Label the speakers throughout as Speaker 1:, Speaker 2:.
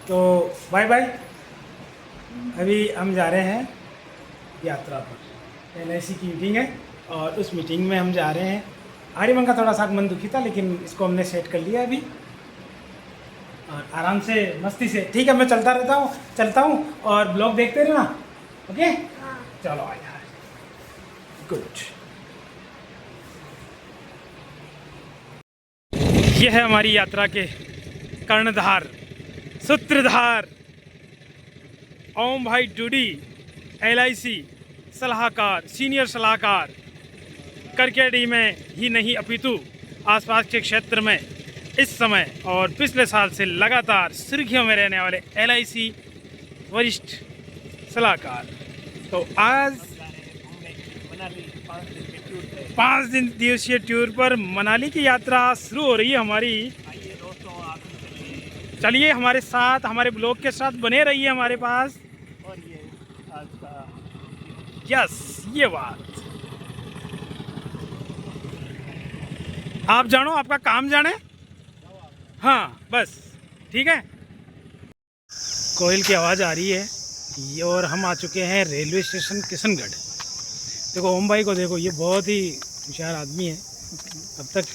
Speaker 1: तो bye bye. अभी हम जा रहे हैं यात्रा पर। LIC की मीटिंग है और उस मीटिंग में हम जा रहे हैं। आर्यमन का थोड़ा सा मन दुखी था, लेकिन इसको हमने सेट कर लिया अभी और आराम से मस्ती से। ठीक है, मैं चलता हूँ और ब्लॉग देखते रहना। ओके
Speaker 2: हाँ।
Speaker 1: चलो आ यार, गुड। ये है हमारी यात्रा के कर्णधार, सूत्रधार ओम भाई डूडी, LIC सलाहकार, सीनियर सलाहकार। करकेडी में ही नहीं अपितु आसपास के क्षेत्र में इस समय और पिछले साल से लगातार सुर्खियों में रहने वाले LIC वरिष्ठ सलाहकार। तो आज 5 दिवसीय टूर पर मनाली की यात्रा शुरू हो रही है हमारी। चलिए हमारे साथ, हमारे ब्लॉग के साथ बने रहिए हमारे पास।
Speaker 3: और ये आज का
Speaker 1: यस, ये बात आप जानो, आपका काम जाने। हाँ बस ठीक है। कोयल की आवाज़ आ रही है ये, और हम आ चुके हैं रेलवे स्टेशन किशनगढ़। देखो ओम भाई को देखो, ये बहुत ही होशियार आदमी है। अब तक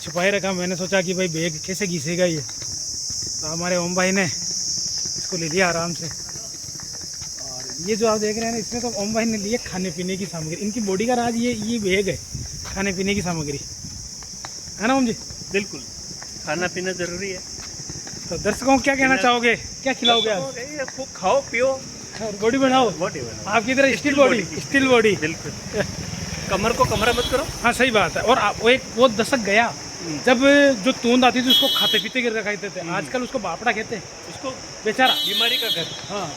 Speaker 1: छुपाए रखा, मैंने सोचा कि भाई बैग कैसे घिसेगा ये, तो हमारे ओम भाई ने इसको ले लिया आराम से। और ये जो आप देख रहे हैं ना, इसमें तो ओम भाई ने लिए खाने पीने की सामग्री। इनकी बॉडी का राज ये बैग है, खाने पीने की सामग्री है ना ओम जी।
Speaker 3: बिल्कुल, खाना पीना जरूरी है।
Speaker 1: तो दर्शकों को क्या कहना चाहोगे, क्या खिलाओगे आप?
Speaker 3: ये खूब खाओ पियो,
Speaker 1: बॉडी बनाओ।
Speaker 3: बॉडी बनाओ।
Speaker 1: आपकी तरह स्टील बॉडी, स्टील बॉडी।
Speaker 3: बिल्कुल, कमर को कमरा मत करो।
Speaker 1: हाँ सही बात है। और वो एक वो दशक गया जब जो तूंद आती थी उसको खाते पीते गिर खाते थे। आजकल उसको बापड़ा कहते हैं,
Speaker 3: उसको
Speaker 1: बेचारा
Speaker 3: बीमारी का घर।
Speaker 1: हाँ।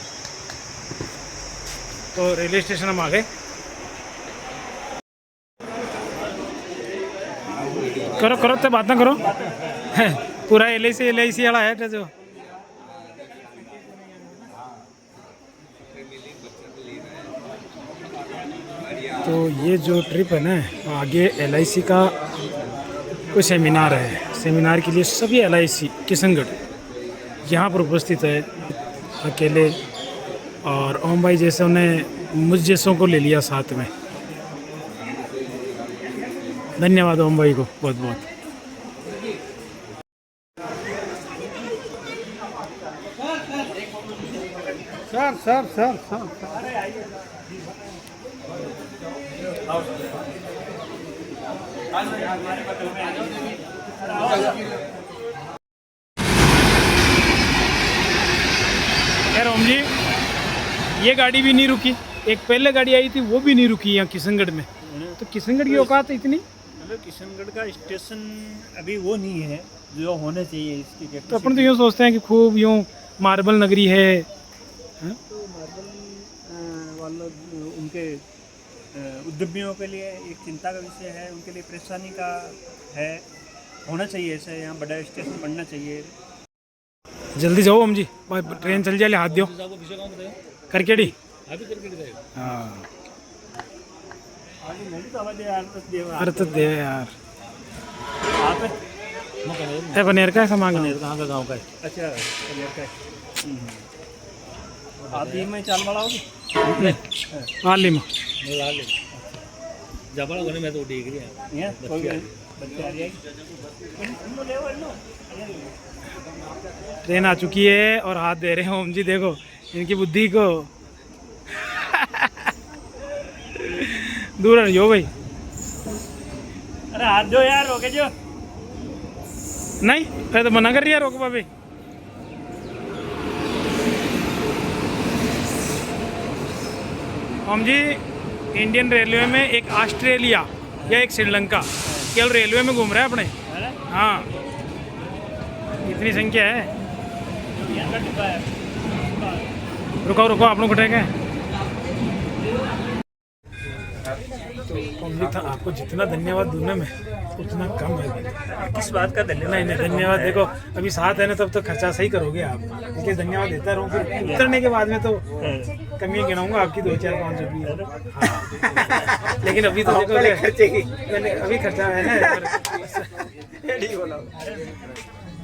Speaker 1: तो रेलवे स्टेशन हम आ गए। करो करो तो बात ना करो। पूरा LIC वाला है जो। तो ये जो ट्रिप है ना, आगे LIC का कोई सेमिनार है। सेमिनार के लिए सभी LIC किशनगढ़ यहाँ पर उपस्थित है अकेले। और ओम भाई जैसे उन्हें मुझ जैसों को ले लिया साथ में। धन्यवाद ओम भाई को बहुत बहुत। सर यार ओम जी, ये गाड़ी भी नहीं रुकी। एक पहले गाड़ी आई थी वो भी नहीं रुकी यहाँ किशनगढ़ में। तो किशनगढ़ की औकात इतनी।
Speaker 3: मतलब किशनगढ़ का स्टेशन अभी वो नहीं है जो होना चाहिए इसकी
Speaker 1: तो अपन तो यूँ सोचते हैं कि खूब यूँ मार्बल नगरी है।
Speaker 3: तो मार्बल वालों उनके उद्यमियों के लिए एक चिंता का विषय है, उनके लिए परेशानी का है। होना चाहिए ऐसे, यहाँ बड़ा स्टेशन बनना चाहिए।
Speaker 1: जल्दी जाओ हम जी, ट्रेन चल जाए, हाथ दो करकेडी। हाँ अरे तो दे यार, है बनेर का सामान।
Speaker 3: कहाँ का गाँव का है? अच्छा बनेर का है। आप भी में चाल बढ़ाओगे?
Speaker 1: आलिम
Speaker 3: जबड़ा होने में तो ठीक है।
Speaker 1: ट्रेन आ चुकी है और हाथ दे रहे हैं ओम जी। देखो इनकी बुद्धि को। दूर रहियो भाई।
Speaker 3: अरे हाथ दो यार, रोके जो।
Speaker 1: नहीं फिर तो मना कर रही है, रोक भाभी। ओम जी, इंडियन रेलवे में एक ऑस्ट्रेलिया या एक श्रीलंका केवल रेलवे में घूम रहा है अपने। हाँ इतनी संख्या है। रुको रुको, आप लोग उठेंगे। तो था आपको जितना धन्यवाद दूंगा मैं उतना कम है।
Speaker 3: किस बात का धन्यवाद?
Speaker 1: नहीं धन्यवाद देखो, अभी साथ है ना तब तो खर्चा सही करोगे आप, इसलिए धन्यवाद देता रहूँ। फिर उतरने के बाद में तो कमी गिनाऊंगा आपकी 2 4 5 रुपये। हाँ। लेकिन अभी तो देखो खर्चे की, मैंने अभी खर्चा है ना।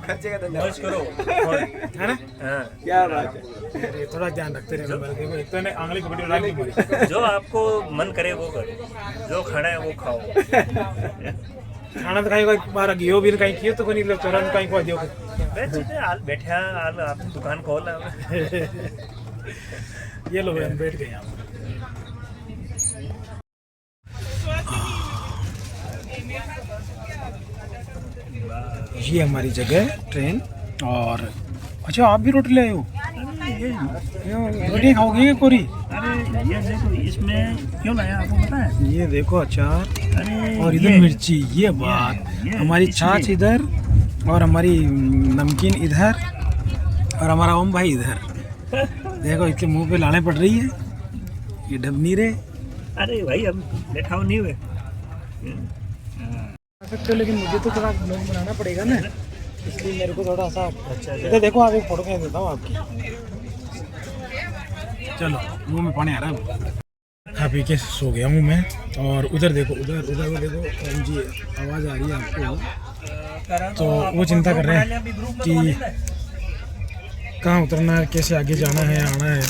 Speaker 3: मौज करो और
Speaker 1: है ना?
Speaker 3: हाँ,
Speaker 2: क्या बात है।
Speaker 1: अरे थोड़ा ध्यान रखते रहना मेरे, देखो एक तो ने आंगली पकड़ी उड़ा दी हमारी।
Speaker 3: जो आपको मन करे वो करो, जो खाना है वो खाओ।
Speaker 1: खाना तो कहीं बार गियो भी कहीं कियो तो कोई नहीं चोरा में कहीं को दियो।
Speaker 3: बैठे हाल आप दुकान खोल
Speaker 1: ये लोग हम बैठ गए यहाँ पर। ये हमारी जगह है, ट्रेन। और अच्छा आप भी रोटी ले आए हो? रोटी खाओगे क्या कोरी?
Speaker 3: अरे ये देखो इसमें क्यों लाया आपको पता है?
Speaker 1: ये देखो अचार
Speaker 3: अरे
Speaker 1: और इधर मिर्ची। ये बात हमारी छाछ इधर और हमारी नमकीन इधर और हमारा ओम भाई इधर। देखो इसके मुंह पे लाने पड़ रही है, ये डब नहीं रहे।
Speaker 3: अरे भाई हम बैठा नहीं हुए
Speaker 1: सकते हो, लेकिन मुझे तो थोड़ा ब्लॉग बनाना पड़ेगा ना, इसलिए मेरे को थोड़ा सा।
Speaker 3: अच्छा
Speaker 1: इधर देखो आप एक फोटो खींच देता हूँ आपकी। चलो मुंह में पानी आ रहा है। खा पी के सो गया हूँ मैं। और उधर देखो, उधर उधर वो देखो जी आवाज़ आ रही है आपको। तो वो चिंता कर रहे हैं कि कहाँ उतरना है, कैसे आगे जाना है, आना है।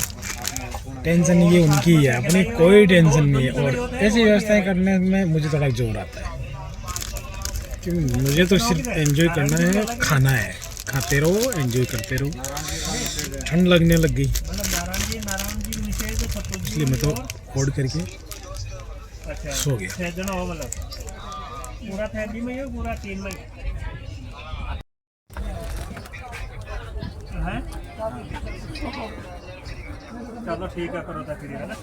Speaker 1: टेंशन ये उनकी है, अपनी कोई टेंशन नहीं है। और ऐसी व्यवस्थाएं करने में मुझे थोड़ा जोर आता है, क्योंकि मुझे तो सिर्फ एंजॉय करना है, खाना है, खाते रहो, एंजॉय करते रहो। ठंड लगने लग गई, इसलिए मैं तो होल्ड करके सो गया।
Speaker 3: पूरा फैमिली में है, पूरा 3 में है। चलो ठीक है, करो तो फिर है ना।